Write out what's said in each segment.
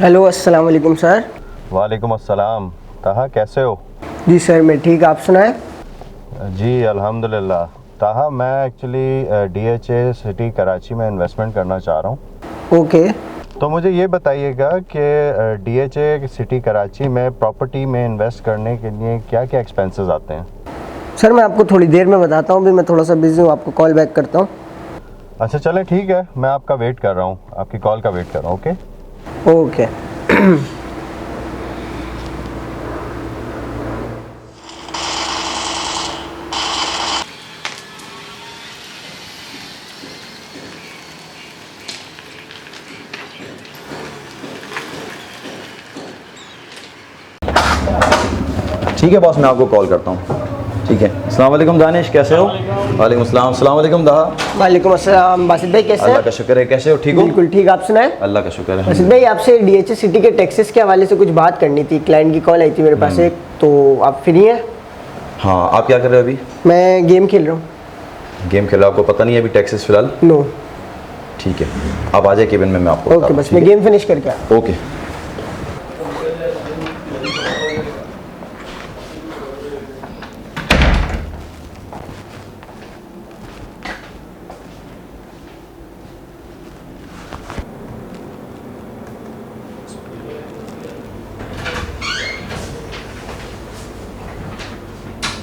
Hello, अस्सलाम वालेकुम sir. वालेकुम अस्सलाम। ताहा कैसे हो? जी सर, मैं ठीक। आप सुनाएं। जी अल्हम्दुलिल्लाह। ताहा मैं एक्चुअली डीएचए सिटी कराची में इन्वेस्टमेंट करना चाह रहा हूँ। ओके। तो मुझे ये बताइएगा कि डीएचए सिटी कराची में प्रॉपर्टी में इन्वेस्ट करने के लिए क्या क्या एक्सपेंसेस आते हैं? सर मैं आपको थोड़ी देर में बताता हूँ, अभी मैं थोड़ा सा बिज़ी हूँ, आपको कॉल बैक करता हूँ। अच्छा चलें, ठीक है, मैं आपका वेट कर रहा हूँ, आपकी कॉल का वेट कर रहा हूँ। ओके। ओके। ठीक है बॉस, मैं आपको कॉल करता हूँ। ठीक है। अस्सलाम वालेकुम दानिश, कैसे हो? वालेकुम अस्सलाम। अस्सलाम वालेकुम दाहा। वालेकुम अस्सलाम। बासित भाई कैसे अल्लाह हैं? का शुक्र है, कैसे हो? ठीक हो? बिल्कुल ठीक। आप सुनाएं। अल्लाह का शुक्र है। बासित भाई, आपसे डीएचए सिटी के टैक्सेस के हवाले से कुछ बात करनी थी। क्लाइंट की कॉल आई थी मेरे पास एक, तो आप फ्री हैं? हाँ, आप क्या कर रहे हो अभी? मैं गेम खेल रहा हूँ। गेम खेल रहे हो? आपको पता नहीं है अभी टैक्सेस फिलहाल? नो। ठीक है, आप आ जाए केबिन में, मैं आपको ओके, बस मैं गेम फिनिश करके आता ओके।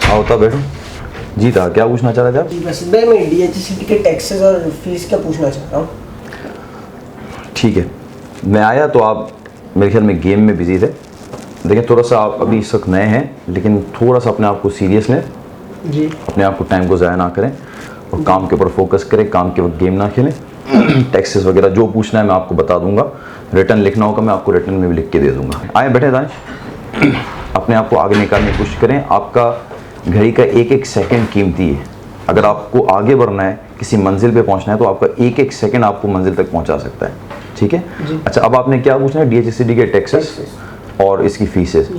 आओ तब बैठो। जी था, क्या पूछना चाह रहे थे आप? हूँ। बासित भाई, मैं डीएचए सिटी के टैक्सेस और फीस का पूछना चाह रहा हूँ। ठीक है, मैं आया तो आप मेरे ख्याल में गेम में बिजी थे। देखिए, थोड़ा सा आप अभी इस वक्त नए हैं, लेकिन थोड़ा सा अपने आप को सीरियस लें, जी। अपने आप को टाइम को ज़ाया ना करें और काम के ऊपर फोकस करें, काम के वक्त गेम ना खेलें। टैक्सेस वगैरह जो पूछना है मैं आपको बता दूंगा, रिटर्न लिखना होगा मैं आपको रिटर्न में भी लिख के दे दूंगा। आए बैठे दानिश, अपने आप को आगे निकालने की कोशिश करें। आपका घड़ी का एक एक सेकंड कीमती है। अगर आपको आगे बढ़ना है, किसी मंजिल पे पहुंचना है, तो आपका एक एक सेकंड आपको मंजिल तक पहुंचा सकता है। ठीक है। अच्छा, अब आपने क्या पूछना है? डीएचसीटी के टैक्सेस और इसकी फीसेस।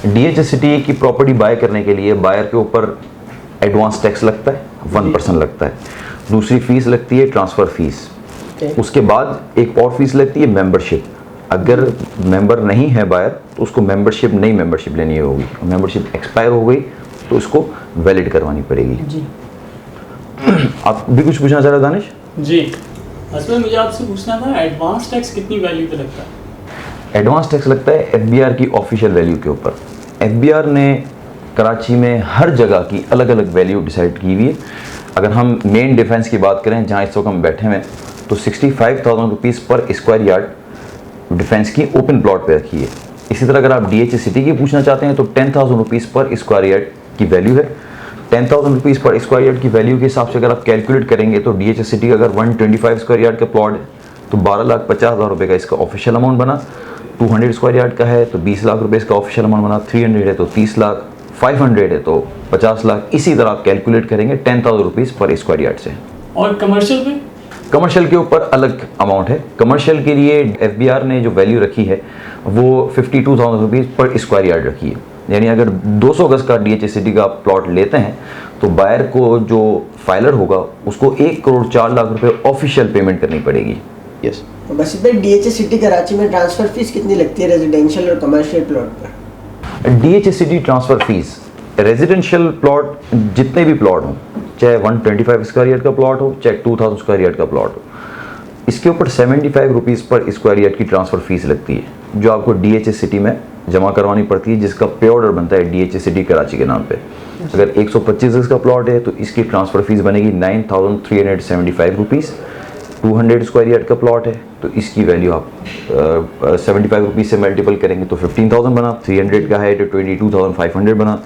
डीएचसीटी की प्रॉपर्टी बाय करने के लिए बायर के ऊपर एडवांस टैक्स लगता है, 1% लगता है। दूसरी फीस लगती है ट्रांसफ़र फीस। उसके बाद एक और फीस लगती है मेंबरशिप। अगर मेंबर नहीं है बायर तो उसको मेंबरशिप, नई मेंबरशिप लेनी होगी। मेंबरशिप एक्सपायर हो गई तो उसको वैलिड करवानी पड़ेगी। जी। आप भी कुछ पूछना चाह रहे हो दानिश? जी, असल में मुझे आपसे पूछना था, एडवांस टैक्स कितनी वैल्यू पे लगता है? एडवांस टैक्स लगता है एफबीआर की ऑफिशियल वैल्यू के ऊपर। एफबीआर ने कराची में हर जगह की अलग अलग वैल्यू डिसाइड की हुई है। अगर हम मेन डिफेंस की बात करें, जहाँ इस वक्त हम बैठे हुए, तो 65,000 रुपीज़ पर स्क्वायर यार्ड डिफेंस की ओपन प्लॉट पे रखी है। इसी तरह अगर आप डीएचए सिटी की पूछना चाहते हैं तो 10,000 रुपीज़ पर स्क्वायर यार्ड की वैल्यू है। 10,000 रुपीज़ पर स्क्वायर यार्ड की वैल्यू के हिसाब से अगर आप कैलकुलेट करेंगे तो डीएचए सिटी का अगर 125 स्क्वायर यार्ड का प्लॉट है तो 12,50,000 रुपये का इसका ऑफिशियल अमाउंट बना। 200 स्क्वायर यार्ड का है तो 20 लाख रुपए इसका ऑफिशियल अमाउंट बना। 300 है तो 30 लाख, 500 है तो 50 लाख। इसी तरह आप कैलकुलेट करेंगे 10,000 रुपीज़ पर स्क्वायर यार्ड से। और कमर्शियल पे? कमर्शियल के ऊपर अलग अमाउंट है। कमर्शियल के लिए एफबीआर ने जो वैल्यू रखी है वो 52,000 रुपीज़ पर स्क्वायर यार्ड रखी है। यानी अगर 200 गज का डीएचए सिटी का प्लॉट लेते हैं तो बायर को, जो फाइलर होगा, उसको 1,04,00,000 रुपये ऑफिशियल पेमेंट करनी पड़ेगी। यस। तो बस भाई, डीएचए सिटी कराची में ट्रांसफर फीस कितनी लगती है रेजिडेंशियल और कमर्शियल प्लॉट पर? DHA city transfer fees residential plot, जितने भी प्लॉट हों, चाहे 125 स्क्वायर यार्ड का प्लॉट हो, चाहे 2,000 स्क्वायर यार्ड का प्लॉट हो, इसके ऊपर 75 रुपीज़ पर स्क्वायर यार्ड की ट्रांसफ़र फीस लगती है, जो आपको डीएचए सिटी में जमा करवानी पड़ती है, जिसका पे ऑर्डर बनता है डीएचए सिटी कराची के नाम पे। अगर 125 गज का प्लॉट है तो इसकी ट्रांसफ़र फीस बनेगी 9,375 रुपीज़। 200 स्क्वायर यार्ड का प्लॉट है तो इसकी वैल्यू आप 75 रुपीज़ से मल्टीपल करेंगे तो 15,000 बना। 300 का है तो 22,500 बना।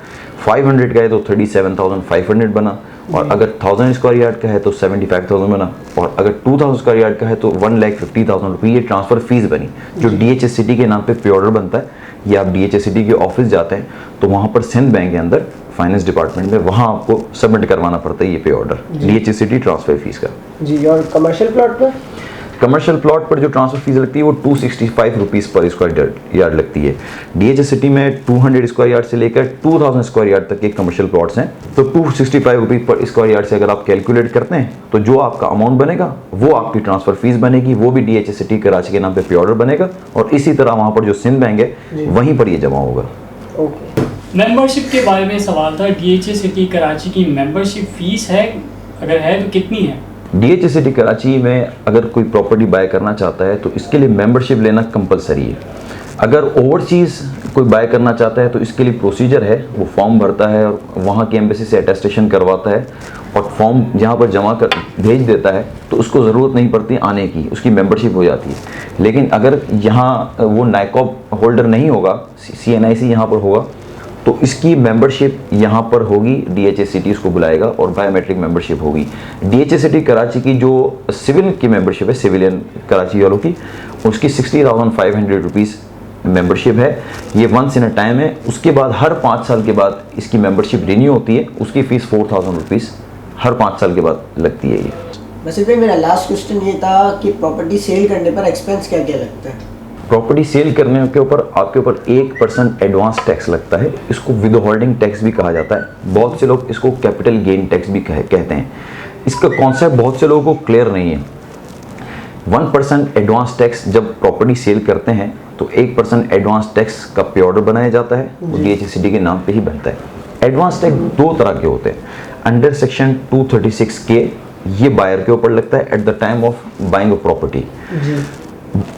500 का है तो 37,500 बना। और अगर 1000 स्क्वायर यार्ड का है तो 75,000 बना। और अगर 2000 स्क्वायर यार्ड का है तो 1,50,000 रुपये ये ट्रांसफ़र फीस बनी, जो डीएचए सिटी के नाम पे पे ऑर्डर बनता है। या आप डीएचए सिटी के ऑफिस जाते हैं तो वहाँ पर सिंध बैंक के अंदर फाइनेंस डिपार्टमेंट में वहाँ आपको सबमिट करवाना पड़ता है ये पे order DHA city transfer fees का। जी। और कमर्शियल प्लॉट पर? कमर्शियल प्लॉट पर जो ट्रांसफर फीस लगती है वो 265 रुपीज़ पर स्क्वायर यार्ड लगती है। डीएचए सिटी में 200 स्क्वायर यार्ड से लेकर 2000 स्क्वायर यार्ड तक के कमर्शियल प्लॉट्स हैं। तो 265 रुपीज़ पर स्क्वायर यार्ड से अगर आप कैलकुलेट करते हैं तो जो आपका अमाउंट बनेगा वो आपकी ट्रांसफर फीस बनेगी, वो भी डीएचए सिटी कराची के नाम पे पे ऑर्डर बनेगा और इसी तरह वहाँ पर जो सिंध बैंक है वहीं पर ये जमा होगा। ओके। मेंबरशिप के बारे में सवाल था, डीएचए सिटी कराची की मेंबरशिप फीस है, अगर है तो कितनी है? डीएचए सिटी कराची में अगर कोई प्रॉपर्टी बाय करना चाहता है तो इसके लिए मेंबरशिप लेना कंपलसरी है। अगर ओवरसीज़ कोई बाय करना चाहता है तो इसके लिए प्रोसीजर है, वो फॉर्म भरता है और वहाँ की एम्बेसी से अटेस्टेशन करवाता है और फॉर्म जहाँ पर जमा कर भेज देता है तो उसको ज़रूरत नहीं पड़ती आने की, उसकी मेंबरशिप हो जाती है। लेकिन अगर यहाँ वो नाइकॉब होल्डर नहीं होगा, CNIC यहाँ पर होगा, तो इसकी मेंबरशिप यहाँ पर होगी, डीएचए सिटी उसको बुलाएगा और बायोमेट्रिक मेंबरशिप होगी। डीएचए सिटी कराची की जो सिविल की मेंबरशिप है, सिविलियन कराची वालों की, उसकी 60,500 रुपीज़ मेंबरशिप है। ये वंस इन अ टाइम है। उसके बाद हर 5 साल के बाद इसकी मेंबरशिप रिन्यू होती है, उसकी फ़ीस 4,000 रुपीज़ हर 5 साल के बाद लगती है। ये वैसे भाई मेरा लास्ट क्वेश्चन ये था कि प्रॉपर्टी सेल करने पर एक्सपेंस क्या क्या लगता है? प्रॉपर्टी सेल करने के ऊपर आपके ऊपर 1% एडवांस टैक्स लगता है। इसको विद होल्डिंग टैक्स भी कहा जाता है। बहुत से लोग इसको कैपिटल गेन टैक्स भी कहते हैं। इसका कॉन्सेप्ट बहुत से लोगों को क्लियर नहीं है। 1% एडवांस टैक्स जब प्रॉपर्टी सेल करते हैं तो 1% एडवांस टैक्स का पे ऑर्डर बनाया जाता है, वो डीएचए सिटी के नाम पे ही बनता है। एडवांस टैक्स 2 तरह के होते हैं। अंडर सेक्शन 236K ये बायर के ऊपर लगता है at the time of buying a property.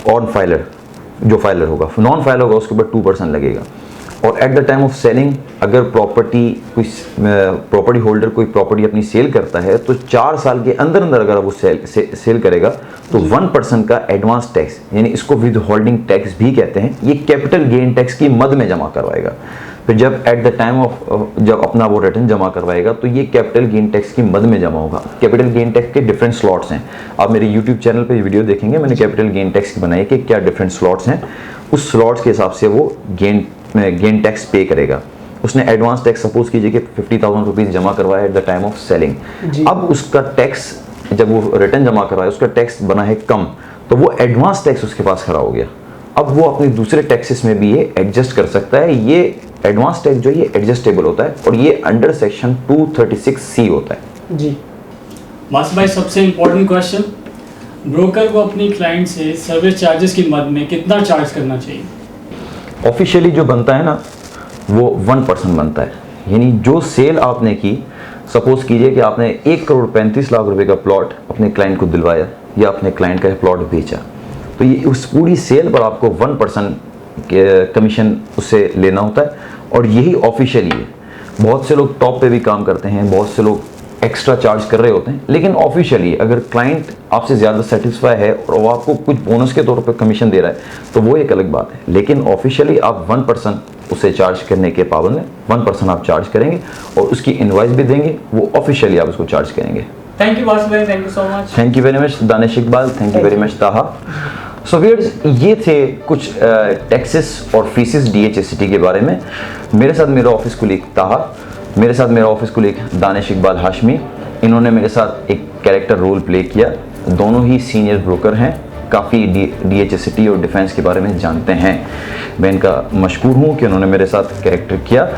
On filer जो फाइलर होगा, नॉन फाइलर होगा उसके ऊपर 2% लगेगा। और at the time of selling अगर प्रॉपर्टी होल्डर कोई प्रॉपर्टी अपनी सेल करता है तो 4 साल के अंदर अंदर अगर वो सेल करेगा तो 1% का एडवांस टैक्स, यानी इसको विद होल्डिंग टैक्स भी कहते हैं, ये कैपिटल गेन टैक्स की मद में जमा करवाएगा। फिर जब एट द टाइम ऑफ जब अपना वो रिटर्न जमा करवाएगा तो ये कैपिटल गेन टैक्स की मद में जमा होगा। कैपिटल गेन टैक्स के डिफरेंट स्लॉट्स हैं। आप मेरे यूट्यूब चैनल पे वीडियो देखेंगे, मैंने कैपिटल गेन टैक्स की बनाई कि क्या डिफरेंट स्लॉट्स हैं, उस स्लॉट्स के हिसाब से वो गेन टैक्स पे करेगा। उसने एडवांस टैक्स सपोज कीजिए कि 50,000 रुपीज़ जमा करवाया at the time of selling. अब उसका टैक्स जब वो रिटर्न जमा करवाया उसका टैक्स बना है कम, तो वो एडवांस टैक्स उसके पास खड़ा हो गया। अब वो अपने दूसरे टैक्सेस में भी ये एडजस्ट कर सकता है। ये एडवांस टैक्स जो ये एडजस्टेबल होता है और ये अंडर सेक्शन 236C होता है। जी बस भाई, सबसे इम्पोर्टेंट क्वेश्चन, ब्रोकर को अपनी क्लाइंट से सर्विस चार्जेस की मद में कितना चार्ज करना चाहिए? ऑफिशियली जो बनता है ना वो 1% बनता है। यानी जो सेल आपने की, सपोज कीजिए कि आपने 1,35,00,000 रुपए का प्लॉट अपने क्लाइंट को दिलवाया या अपने क्लाइंट का प्लॉट बेचा, तो ये उस पूरी सेल पर आपको 1% कमीशन उससे लेना होता है और यही ऑफिशियली है। बहुत से लोग टॉप पे भी काम करते हैं, बहुत से लोग एक्स्ट्रा चार्ज कर रहे होते हैं, लेकिन ऑफिशियली अगर क्लाइंट आपसे ज़्यादा सेटिस्फाई है और वो आपको कुछ बोनस के तौर पर कमीशन दे रहा है तो वो एक अलग बात है। लेकिन ऑफिशियली आप 1% उसे चार्ज करने के पाबंद हैं। 1% आप चार्ज करेंगे और उसकी इनवॉइस भी देंगे, वो ऑफिशियली आप उसको चार्ज करेंगे। थैंक यू बासित भाई, thank you so much. Thank you very much Danish Iqbal, thank you very much Taha. So viewers, ये थे कुछ टैक्सेस और फीसेस डीएचए सिटी के बारे में। मेरे साथ मेरा ऑफिस कुलीग ताहा, मेरे साथ मेरा ऑफिस कुलीग दानिश इकबाल हाशमी, इन्होंने मेरे साथ एक कैरेक्टर रोल प्ले किया। दोनों ही सीनियर ब्रोकर हैं, काफ़ी डीएचए सिटी और डिफेंस के बारे में जानते हैं। मैं इनका मशकूर हूँ कि उन्होंने मेरे साथ कैरेक्टर किया।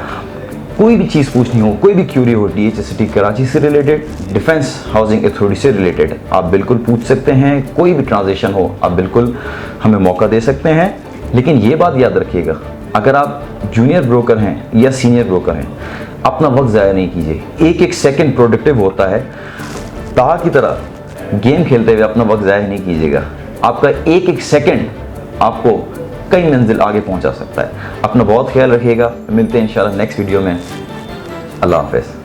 कोई भी चीज़ पूछनी हो, कोई भी क्यूरी हो डीएचए सिटी कराची से रिलेटेड, डिफेंस हाउसिंग अथॉरिटी से रिलेटेड, आप बिल्कुल पूछ सकते हैं। कोई भी ट्रांजेक्शन हो आप बिल्कुल हमें मौका दे सकते हैं। लेकिन ये बात याद रखिएगा, अगर आप जूनियर ब्रोकर हैं या सीनियर ब्रोकर हैं, अपना वक्त ज़ाया नहीं कीजिए। एक एक सेकंड प्रोडक्टिव होता है। ताहा की तरह गेम खेलते हुए अपना वक्त ज़ाया नहीं कीजिएगा। आपका एक एक सेकंड आपको कई मंजिल आगे पहुंचा सकता है। अपना बहुत ख्याल रखिएगा। मिलते हैं इंशाल्लाह नेक्स्ट वीडियो में। अल्लाह हाफ़िज़।